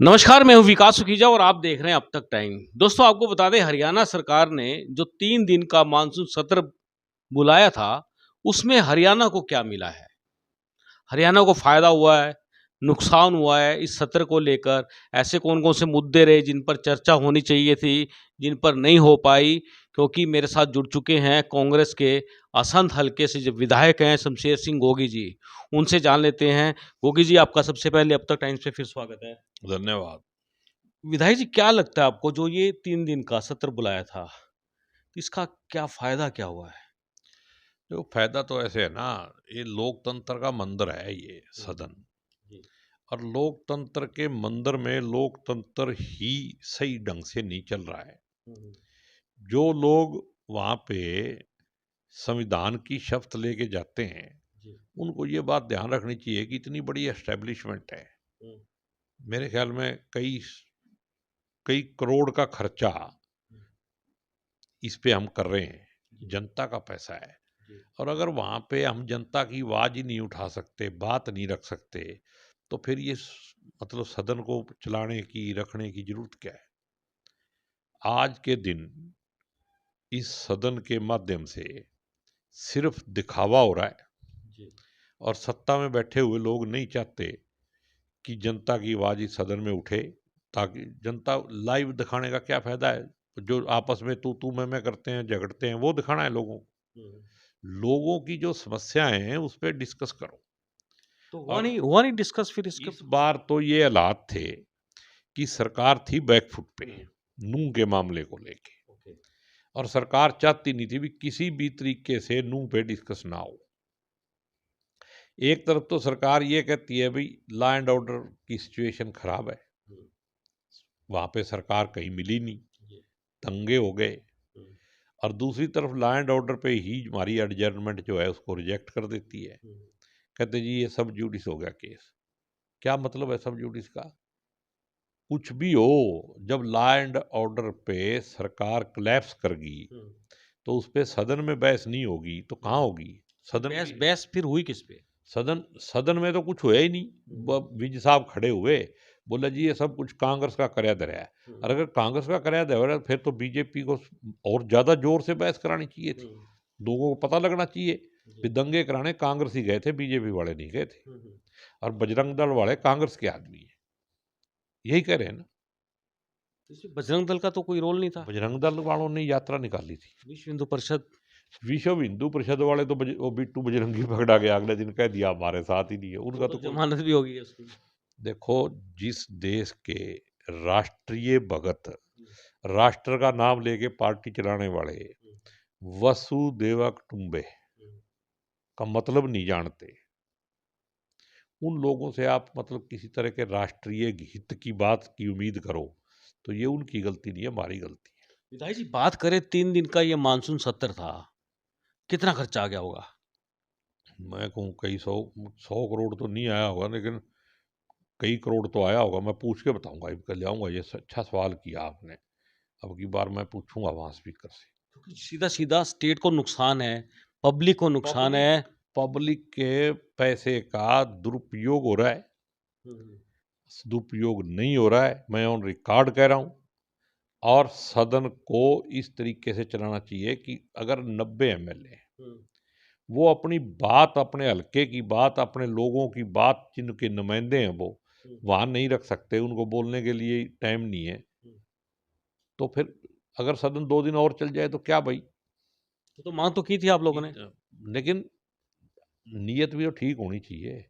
नमस्कार, मैं हूँ विकास सुखीजा और आप देख रहे हैं अब तक टाइम। दोस्तों, आपको बता दें हरियाणा सरकार ने जो 3 दिन का मानसून सत्र बुलाया था, उसमें हरियाणा को क्या मिला है? हरियाणा को फ़ायदा हुआ है, नुकसान हुआ है इस सत्र को लेकर? ऐसे कौन-कौन से मुद्दे रहे जिन पर चर्चा होनी चाहिए थी, जिन पर नहीं हो पाई? क्योंकि मेरे साथ जुड़ चुके हैं कांग्रेस के असंध हलके से जो विधायक हैं शमशेर सिंह गोगी जी, उनसे जान लेते हैं। गोगी जी, आपका सबसे पहले अब तक टाइम्स पे फिर स्वागत है। धन्यवाद। विधायक जी, क्या लगता है आपको जो ये 3 दिन का सत्र बुलाया था, इसका क्या फ़ायदा क्या हुआ है? देखो फायदा तो ऐसे है ना, ये लोकतंत्र का मंदिर है ये हुँ, सदन। जी। और लोकतंत्र के मंदिर में लोकतंत्र ही सही ढंग से नहीं चल रहा है। हुँ, हुँ। जो लोग वहाँ पे संविधान की शपथ लेके जाते हैं, जी। उनको ये बात ध्यान रखनी चाहिए कि इतनी बड़ी एस्टेब्लिशमेंट है। हुँ, मेरे ख्याल में कई कई करोड़ का खर्चा हुँ। इस पे हम कर रहे हैं। जी, जनता का पैसा है। जी। और अगर वहाँ पे हम जनता की आवाज़ ही नहीं उठा सकते, बात नहीं रख सकते, तो फिर ये मतलब सदन को चलाने की, रखने की ज़रूरत क्या है? आज के दिन इस सदन के माध्यम से सिर्फ दिखावा हो रहा है। जी। और सत्ता में बैठे हुए लोग नहीं चाहते कि जनता की आवाज़ इस सदन में उठे, ताकि जनता लाइव दिखाने का क्या फ़ायदा है? जो आपस में तू मैं करते हैं, झगड़ते हैं, वो दिखाना है लोगों को। हुँ, हुँ। लोगों की जो समस्याएँ हैं, उस पे डिस्कस करो। तो और हुआ नहीं डिस्कस फिर इसके इस बार तो ये हालात थे कि सरकार थी बैकफुट पे, हुँ, नूंह के मामले को लेके। ओके। और सरकार चाहती नहीं थी भी किसी भी तरीके से नूंह पे डिस्कस ना हो। एक तरफ तो सरकार ये कहती है भाई लॉ एंड ऑर्डर की सिचुएशन खराब है, हुँ, वहाँ पे सरकार कहीं मिली नहीं, जी। दंगे हो गए। हुँ, और दूसरी तरफ लॉ एंड ऑर्डर पे ही हमारी एडजर्नमेंट जो है उसको रिजेक्ट कर देती है। हुँ, कहते जी ये सब जुडिस हो गया केस। क्या मतलब है सब जुडिस का? कुछ भी हो, जब लॉ एंड ऑर्डर पे सरकार कोलैप्स कर गई, हुँ, तो उस पे सदन में बहस नहीं होगी तो हुँ। कहाँ होगी? तो सदन बहस भी बहस फिर हुई किस पे? सदन सदन में तो कुछ हुआ ही नहीं। हुँ, विज साहब खड़े हुए, बोला जी ये सब कुछ कांग्रेस का कराया धरा है। हुँ, और अगर कांग्रेस का कराया धरा है फिर तो बीजेपी को और ज्यादा जोर से बहस करानी चाहिए थी। हुँ, लोगों को पता लगना चाहिए जी। कि दंगे कराने कांग्रेस ही गए थे, बीजेपी वाले नहीं गए थे। हुँ, हुँ। और बजरंग दल वाले कांग्रेस के आदमी हैं, यही कह रहे हैं ना। तो इसमें बजरंग दल का तो कोई रोल नहीं था? बजरंग दल वालों ने यात्रा निकाली थी। विश्व हिंदू परिषद। विश्व हिंदू परिषद वाले तो वो बिट्टू बजरंगी पकड़ा गया, अगले दिन कह दिया हमारे साथ ही नहीं है, वो उनका तो तो कोई। ज़मानत भी हो गई है उसकी। देखो, जिस देश के राष्ट्रीय भगत, हुँ, राष्ट्र का नाम लेके पार्टी चलाने वाले हुँ, वसुदेवा कुटुंबे हुँ। का मतलब नहीं जानते, उन लोगों से आप मतलब किसी तरह के राष्ट्रीय हित की बात की उम्मीद करो, तो ये उनकी गलती नहीं है, हमारी गलती है। विधायक जी, बात करें 3 दिन का ये मानसून सत्र था, कितना खर्चा आ गया होगा? मैं कहूँ कई सौ 100 करोड़ तो नहीं आया होगा, लेकिन कई करोड़ तो आया होगा। मैं पूछ के बताऊंगा, कल जाऊंगा। ये अच्छा सवाल किया आपने। अब की बार मैं पूछूंगा वहां स्पीकर से। क्योंकि सीधा-सीधा स्टेट को नुकसान है, पब्लिक को नुकसान पब्लिक है। पब्लिक के पैसे का दुरुपयोग हो रहा है। हुँ, हुँ, सदुपयोग नहीं हो रहा है, मैं ऑन रिकॉर्ड कह रहा हूँ। और सदन को इस तरीके से चलाना चाहिए कि अगर 90 एमएलए हुँ, वो अपनी बात, अपने हल्के की बात, अपने लोगों की बात, जिनके नुमाइंदे हैं वो हुँ, वहाँ नहीं रख सकते, उनको बोलने के लिए टाइम नहीं है, हुँ। तो फिर अगर सदन 2 दिन और चल जाए तो क्या भाई? तो माँग तो की थी आप लोगों ने। लेकिन नीयत भी तो ठीक होनी चाहिए।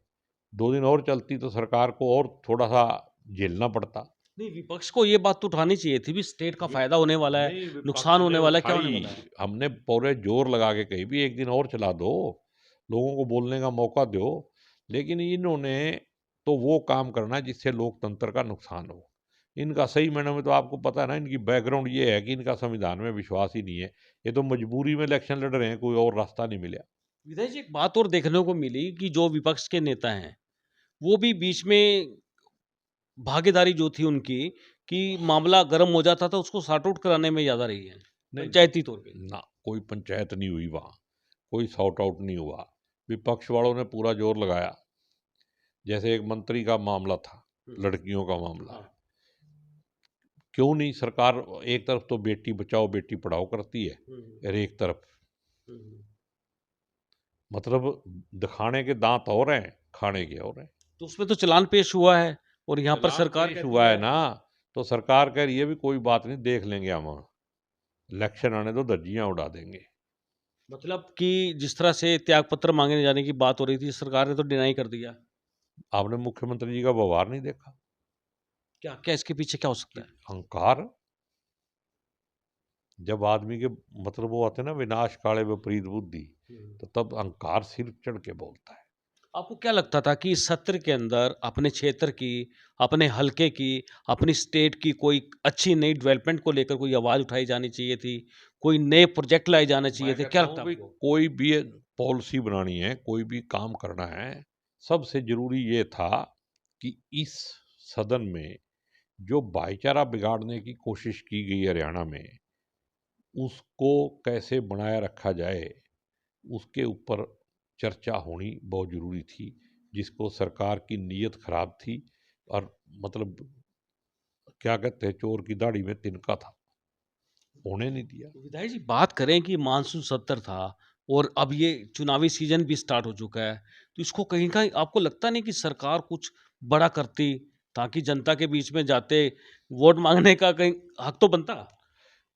2 दिन और चलती तो सरकार को और थोड़ा सा झेलना पड़ता। नहीं, विपक्ष को ये बात तो उठानी चाहिए थी भी स्टेट का विप फ़ायदा होने वाला है, नहीं, विपक्ष नुकसान ने होने वाला है, क्या होने उठाई। वाला है? हमने पूरे जोर लगा के कही भी एक दिन और चला दो, लोगों को बोलने का मौका दो। लेकिन इन्होंने तो वो काम करना है जिससे लोकतंत्र का नुकसान हो। इनका सही मायने में तो आपको पता है ना, इनकी बैकग्राउंड ये है कि इनका संविधान में विश्वास ही नहीं है। ये तो मजबूरी में इलेक्शन लड़ रहे हैं, कोई और रास्ता नहीं मिला। विधायक जी, एक बात और देखने को मिली कि जो विपक्ष के नेता हैं, वो भी बीच में भागीदारी जो थी उनकी कि मामला गर्म हो जाता था, उसको सॉर्ट आउट कराने में ज़्यादा रही है, नहीं, पंचायती तौर पे। ना कोई पंचायत नहीं हुई वहाँ, कोई सॉर्ट आउट नहीं हुआ। विपक्ष वालों ने पूरा जोर लगाया। जैसे एक मंत्री का मामला था, लड़कियों का मामला है। हाँ। क्यों नहीं सरकार एक तरफ तो बेटी बचाओ बेटी पढ़ाओ करती है और एक तरफ मतलब दिखाने के दांत और हैं, खाने के और हैं। तो उसमें तो चालान पेश हुआ है और यहाँ पर चालान सरकार पेश कहती हुआ है है, ना, तो सरकार कह रही है भी कोई बात नहीं, देख लेंगे हम, इलेक्शन आने दो, धज्जियां उड़ा देंगे। मतलब कि जिस तरह से त्यागपत्र मांगने जाने की बात हो रही थी, सरकार ने तो डिनाई कर दिया। आपने मुख्यमंत्री जी का व्यवहार नहीं देखा क्या क्या इसके पीछे क्या हो सकता कि है? अहंकार, जब आदमी के मतलब वो आते हैं ना विनाश काले विपरीत बुद्धि, तो तब अहंकार सिर चढ़ के बोलता है। आपको क्या लगता था कि इस सत्र के अंदर अपने क्षेत्र की, अपने हलके की, अपनी स्टेट की कोई अच्छी नई डेवलपमेंट को लेकर कोई आवाज़ उठाई जानी चाहिए थी? कोई नए प्रोजेक्ट लाए जाने चाहिए मैं थे? कहता क्या हूँ लगता है भी आपको? कोई भी पॉलिसी बनानी है, कोई भी काम करना है, सबसे जरूरी ये था कि इस सदन में जो भाईचारा बिगाड़ने की कोशिश की गई हरियाणा में, उसको कैसे बनाए रखा जाए, उसके ऊपर चर्चा होनी बहुत जरूरी थी, जिसको सरकार की नीयत खराब थी और मतलब क्या कहते हैं, चोर की दाढ़ी में तिनका था, होने नहीं दिया। विधायक जी, बात करें कि मानसून सत्र था और अब ये चुनावी सीजन भी स्टार्ट हो चुका है, तो इसको कहीं कहीं आपको लगता नहीं कि सरकार कुछ बड़ा करती, ताकि जनता के बीच में जाते वोट मांगने का कहीं हक तो बनता?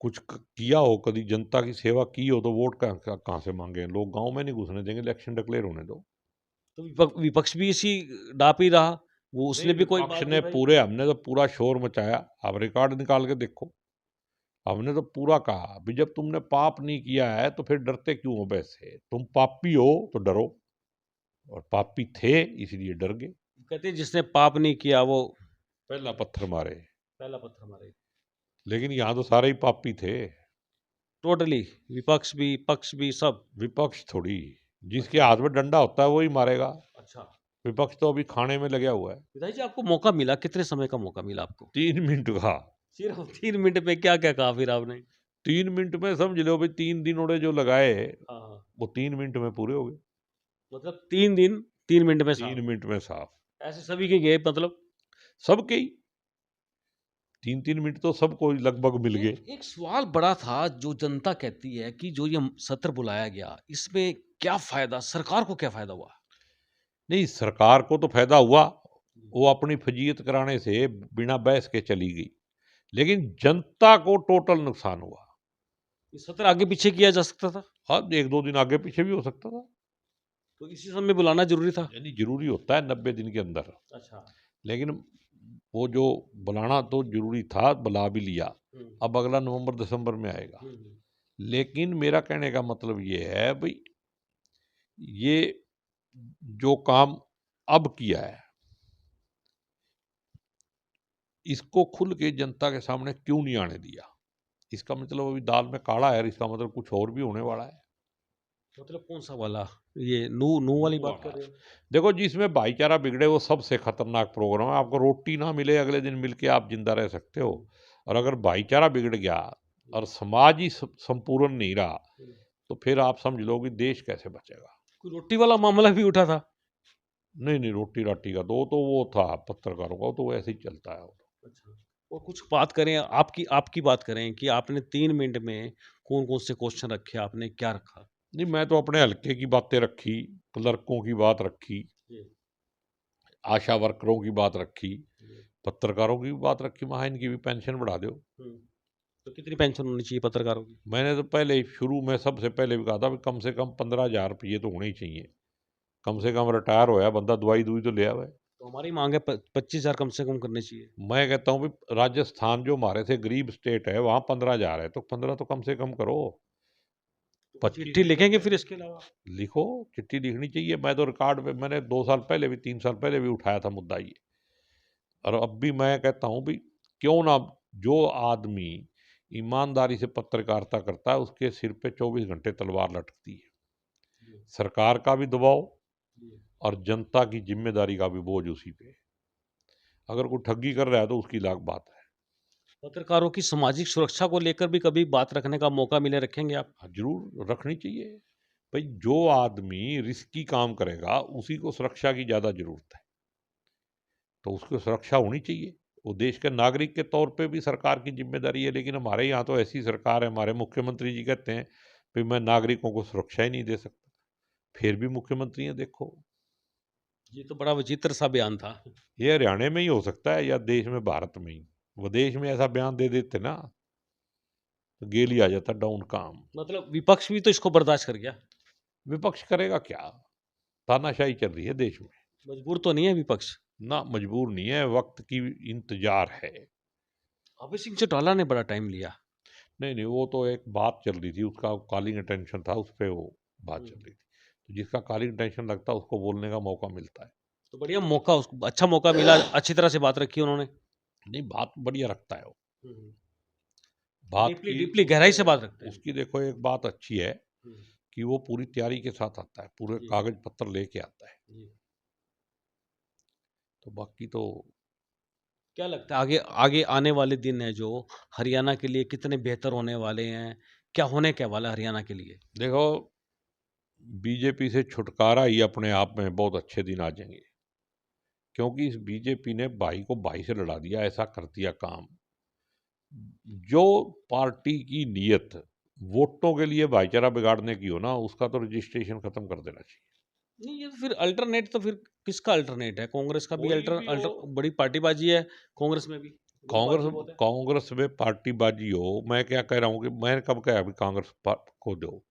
कुछ किया हो, कभी जनता की सेवा की हो, तो वोट कहाँ से मांगे? लोग गांव में नहीं घुसने देंगे, इलेक्शन डिक्लेयर होने दो। तो विपक्ष भी इसी डाप ही रहा, वो उसने नहीं, भी कोई विपक्ष बात ने नहीं भाई। पूरे, हमने तो पूरा शोर मचाया, आप रिकॉर्ड निकाल के देखो। हमने तो पूरा कहा भी जब तुमने पाप नहीं किया है तो फिर डरते क्यों हो? वैसे तुम पापी हो तो डरो, और पापी थे इसलिए डर गए, कहते हैं, जिसने पाप नहीं किया वो पहला पत्थर मारे। पहला पत्थर मारे। लेकिन यहाँ तो सारे ही पापी थे। टोटली, विपक्ष भी पक्ष भी सब। विपक्ष थोड़ी, जिसके अच्छा। हाथ में डंडा होता है वही मारेगा। अच्छा। विपक्ष तो अभी खाने में लगा हुआ है। विधायक जी, आपको मौका मिला, कितने समय का मौका मिला आपको? 3 मिनट का। सिर्फ 3 मिनट में क्या क्या कहा फिर आपने? 3 मिनट में समझ लो भाई, 3 दिन उन्होंने जो लगाए हाँ, हाँ। वो 3 मिनट में पूरे हो गए। मतलब 3 दिन 3 मिनट में साफ? 3 मिनट में साफ, ऐसे सभी के गए मतलब? सबके ही 3-3 मिनट तो सबको लगभग मिल गए। एक एक सवाल बड़ा था, जो जनता कहती है कि जो ये सत्र बुलाया गया, इसमें क्या फायदा, सरकार को क्या फायदा हुआ? नहीं, सरकार को तो फायदा हुआ, वो अपनी फजीयत कराने से बिना बहस के चली गई, लेकिन जनता को टोटल नुकसान हुआ। ये सत्र आगे पीछे किया जा सकता था, हाँ, 1-2 दिन आगे पीछे भी हो सकता था, तो इसी समय बुलाना जरूरी था। यानी जरूरी होता है 90 दिन के अंदर। अच्छा। लेकिन वो जो बुलाना तो जरूरी था, बुला भी लिया। हम्म, अब अगला नवंबर दिसंबर में आएगा। हम्म, लेकिन मेरा कहने का मतलब ये है भाई, ये जो काम अब किया है, इसको खुल के जनता के सामने क्यों नहीं आने दिया? इसका मतलब अभी दाल में काला है, इसका मतलब कुछ और भी होने वाला है। मतलब कौन सा वाला? ये नू नू नू वाली बात कर वाला, रहे हो? देखो जिसमें भाईचारा बिगड़े वो सबसे खतरनाक प्रोग्राम है। आपको रोटी ना मिले अगले दिन मिल के आप जिंदा रह सकते हो, और अगर भाईचारा बिगड़ गया और समाज ही संपूर्ण नहीं रहा, हम्म। तो फिर आप समझ लो कि देश कैसे बचेगा। कोई रोटी वाला मामला भी उठा था? नहीं नहीं, रोटी राटी का तो वो था पत्रकारों का, वो तो वैसे ही चलता है वो तो। अच्छा। और कुछ बात करें, आपकी आपकी बात करें कि आपने 3 मिनट में कौन कौन से क्वेश्चन रखे, आपने क्या रखा? नहीं, मैं तो अपने हल्के की बातें रखी, क्लर्कों की बात रखी, जी। आशा वर्करों की बात रखी, जी। पत्रकारों की भी बात रखी, वहाँ इनकी भी पेंशन बढ़ा दो। हम्म। तो कितनी पेंशन होनी चाहिए पत्रकारों की? मैंने तो पहले ही शुरू में सबसे पहले भी कहा था कि कम से कम 15,000 रुपये तो होने ही चाहिए। कम से कम रिटायर होया बंदा, दवाई दुई तो ले आवे। तो हमारी मांग है 25,000 कम से कम करनी चाहिए। मैं कहता हूँ भी राजस्थान जो हमारे से गरीब स्टेट है, वहाँ 15,000 है, तो 15 तो कम से कम करो। तो कोई 25 चिट्ठी भी कर लिखेंगे फिर देंगे। इसके अलावा? लिखो, चिट्ठी लिखनी चाहिए। मैं तो रिकॉर्ड पे मैंने 2 साल पहले भी, 3 साल पहले भी उठाया था मुद्दा ये, और अब भी मैं कहता हूँ भी क्यों ना, जो आदमी ईमानदारी से पत्रकारिता करता है उसके सिर पे 24 घंटे तलवार लटकती है। जी। सरकार का भी दबाव जी। और जनता की जिम्मेदारी का भी बोझ उसी पे। अगर कोई ठगी कर रहा है तो उसकी अलग बात है। पत्रकारों की सामाजिक सुरक्षा को लेकर भी कभी बात रखने का मौका मिले, रखेंगे आप? हाँ, जरूर रखनी चाहिए। भाई जो आदमी रिस्की काम करेगा उसी को सुरक्षा की ज़्यादा जरूरत है। तो उसकी सुरक्षा होनी चाहिए। वो देश के नागरिक के तौर पे भी सरकार की जिम्मेदारी है, लेकिन हमारे यहाँ तो ऐसी सरकार है, हमारे मुख्यमंत्री जी कहते हैं कि मैं नागरिकों को सुरक्षा ही नहीं दे सकता, फिर भी मुख्यमंत्री हैं देखो। ये तो बड़ा विचित्र सा बयान था। ये हरियाणा में ही हो सकता है या देश में, भारत में ही। विदेश में ऐसा बयान दे देते ना तो गेल ही आ जाता डाउन काम। मतलब विपक्ष भी तो इसको बर्दाश्त कर गया। विपक्ष करेगा क्या, तानाशाही चल रही है देश में। मजबूर तो नहीं है विपक्ष। ना मजबूर नहीं है, वक्त की इंतजार है। अभय सिंह चौटाला ने बड़ा टाइम लिया। नहीं नहीं, वो तो एक बात चल रही थी, उसका कॉलिंग अटेंशन था, उस पर वो बात चल रही थी। तो जिसका कॉलिंग अटेंशन लगता है उसको बोलने का मौका मिलता है। तो बढ़िया मौका, उसको अच्छा मौका मिला, अच्छी तरह से बात रखी उन्होंने। नहीं, बात बढ़िया रखता है वो। बात डीपली की डीपली गहराई से बात रखते हैं। उसकी देखो एक बात अच्छी है कि वो पूरी तैयारी के साथ आता है, पूरे जी। कागज पत्र लेके आता है। जी। तो बाकी तो क्या लगता है आगे आगे आने वाले दिन है जो हरियाणा के लिए कितने बेहतर होने वाले हैं, क्या होने क्या वाला है हरियाणा के लिए? देखो, बीजेपी से छुटकारा ही अपने आप में बहुत अच्छे दिन आ जाएंगे, क्योंकि इस बीजेपी ने भाई को भाई से लड़ा दिया, ऐसा कर दिया काम। जो पार्टी की नीयत वोटों के लिए भाईचारा बिगाड़ने की हो ना, उसका तो रजिस्ट्रेशन खत्म कर देना चाहिए। नहीं, ये तो फिर अल्टरनेट, तो फिर किसका अल्टरनेट है? कांग्रेस का भी कोई अल्टर भी अल्टर हो, बड़ी पार्टीबाजी है कांग्रेस में भी। कांग्रेस गुटबाजी बहुत है। कांग्रेस में पार्टीबाजी हो, मैं क्या कह रहा हूँ कि मैंने कब कहा अभी कांग्रेस को दो,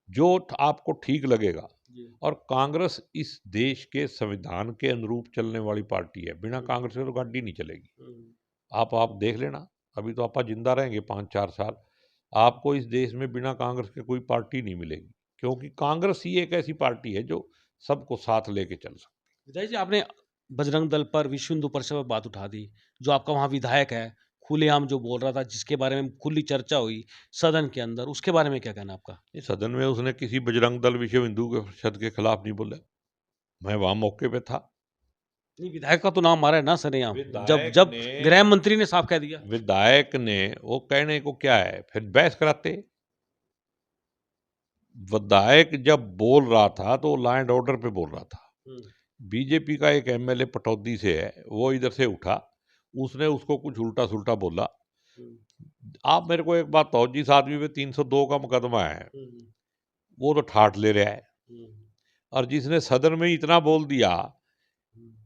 जो आपको ठीक लगेगा। जी। और कांग्रेस इस देश के संविधान के अनुरूप चलने वाली पार्टी है, बिना कांग्रेस के तो गाड़ी नहीं चलेगी। आप देख लेना, अभी तो आप जिंदा रहेंगे 5-4 साल, आपको इस देश में बिना कांग्रेस के कोई पार्टी नहीं मिलेगी, क्योंकि कांग्रेस ही एक ऐसी पार्टी है जो सबको साथ लेके चल सकती है। विजय जी, आपने बजरंग दल पर, विश्व हिंदू परिषद पर बात उठा दी। जो आपका वहाँ विधायक है, खुलेआम जो बोल रहा था, जिसके बारे में खुली चर्चा हुई सदन के अंदर, उसके बारे में क्या कहना आपका? इस सदन में उसने किसी बजरंग दल, विश्व हिंदू परिषद के खिलाफ नहीं बोला। मैं वहां मौके पे था। नहीं, विधायक का तो नाम आ रहा है ना सरेआम, जब विधायक जब ने गृह मंत्री ने साफ कह दिया। विधायक ने वो कहने को क्या है, फिर बहस कराते। विधायक जब बोल रहा था तो लॉ एंड ऑर्डर पे बोल रहा था। बीजेपी का एक एमएलए पटौदी से है, वो इधर से उठा, उसने उसको कुछ उल्टा सुल्टा बोला। आप मेरे को एक बात बताओ, जिस आदमी पे 302 का मुकदमा है वो तो ठाठ ले रहा है, और जिसने सदन में इतना बोल दिया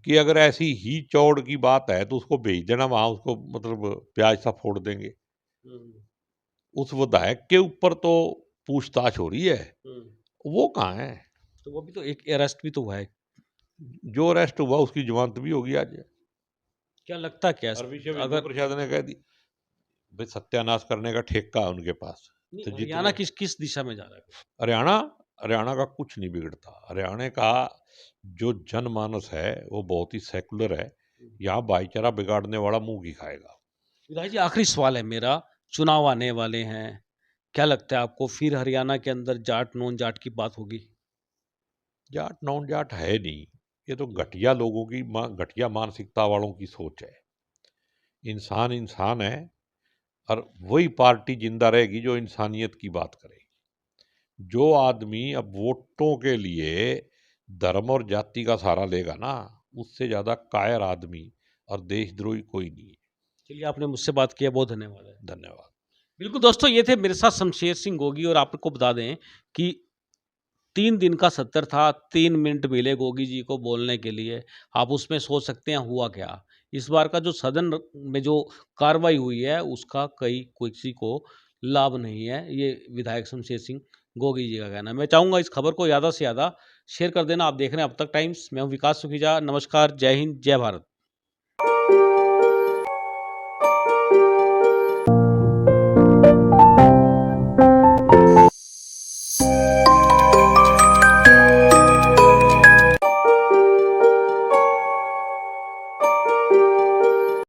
कि अगर ऐसी ही चौड़ की बात है तो उसको भेज देना वहां, उसको मतलब प्याज सा फोड़ देंगे, उस विधायक के ऊपर तो पूछताछ हो रही है, वो कहाँ है? तो वो भी तो एक अरेस्ट भी तो हुआ है। जो अरेस्ट हुआ उसकी जमानत भी होगी आज। क्या लगता है क्या और विश्व हिंदू अगर परिषद ने कह दी भाई सत्यानाश करने का ठेका है उनके पास। नहीं, तो हरियाणा जितने किस किस दिशा में जा रहा है? हरियाणा हरियाणा का कुछ नहीं बिगड़ता। हरियाणा का जो जनमानस है वो बहुत ही सेकुलर है। यहाँ भाईचारा बिगाड़ने वाला मुंह की खाएगा। विधायक जी, आखिरी सवाल है मेरा, चुनाव आने वाले हैं, क्या लगता है आपको फिर हरियाणा के अंदर जाट नॉन जाट की बात होगी? जाट नॉन जाट है नहीं, ये तो घटिया लोगों की घटिया मानसिकता वालों की सोच है। इंसान इंसान है, और वही पार्टी जिंदा रहेगी जो इंसानियत की बात करे। जो आदमी अब वोटों के लिए धर्म और जाति का सहारा लेगा ना, उससे ज्यादा कायर आदमी और देशद्रोही कोई नहीं है। चलिए, आपने मुझसे बात किया, बहुत धन्यवाद है। धन्यवाद। बिल्कुल दोस्तों, ये थे मेरे साथ शमशेर सिंह गोगी, और आपको बता दें कि 3 दिन का सत्र था, 3 मिनट मिले गोगी जी को बोलने के लिए। आप उसमें सोच सकते हैं हुआ क्या। इस बार का जो सदन में जो कार्रवाई हुई है उसका किसी को लाभ नहीं है, ये विधायक शमशेर सिंह गोगी जी का कहना है। मैं चाहूँगा इस खबर को ज़्यादा से ज़्यादा शेयर कर देना। आप देख रहे हैं अब तक टाइम्स, मैं हूँ विकास सुखीजा। नमस्कार, जय हिंद, जय भारत।